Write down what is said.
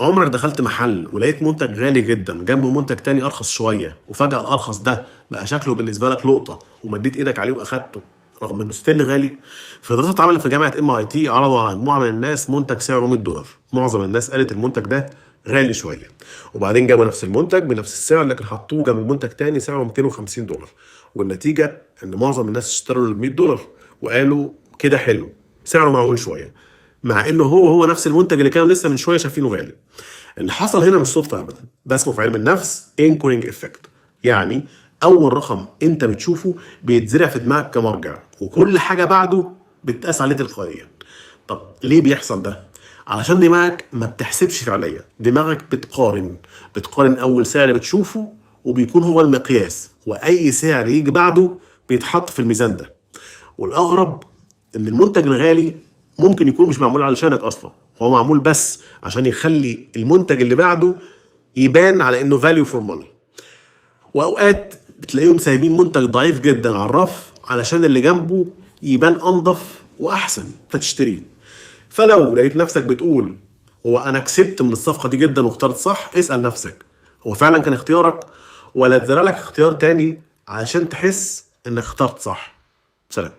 عمرك دخلت محل ولقيت منتج غالي جدا جنبه منتج تاني ارخص شويه، وفجاه الارخص ده بقى شكله بالنسبه لك لقطه ومديت ايدك عليه واخدته رغم انه ستيل غالي؟ في دراسه اتعملت في جامعه MIT عرضوا على مجموعه من الناس منتج سعره $100. معظم الناس قالت المنتج ده غالي شويه، وبعدين جابوا نفس المنتج بنفس السعر لكن حطوه جنب منتج تاني سعره $250، والنتيجه ان معظم الناس اشتروا ال $100 وقالوا كده حلو، سعره معقول شويه، مع انه هو نفس المنتج اللي كانوا لسه من شويه شايفينه غالي. اللي حصل هنا مش صدفه ابدا، ده اسمه في علم النفس انكورينج افكت. يعني اول رقم انت بتشوفه بيتزرع في دماغك كمرجع، وكل حاجه بعده بتقاس عليه تلقائيا. طب ليه بيحصل ده؟ علشان دماغك ما بتحسبش فعليا، دماغك بتقارن اول سعر بتشوفه وبيكون هو المقياس، واي سعر يجي بعده بيتحط في الميزان ده. والاغرب ان المنتج الغالي ممكن يكون مش معمول علشانك اصلا، هو معمول بس عشان يخلي المنتج اللي بعده يبان على انه فاليو فور ماني. واوقات بتلاقيهم سايبين منتج ضعيف جدا على الرف علشان اللي جنبه يبان انضف واحسن فتشتريه. فلو لقيت نفسك بتقول هو انا كسبت من الصفقه دي جدا واخترت صح، اسال نفسك هو فعلا كان اختيارك، ولا اتزرع لك اختيار تاني علشان تحس انك اخترت صح؟ سلام.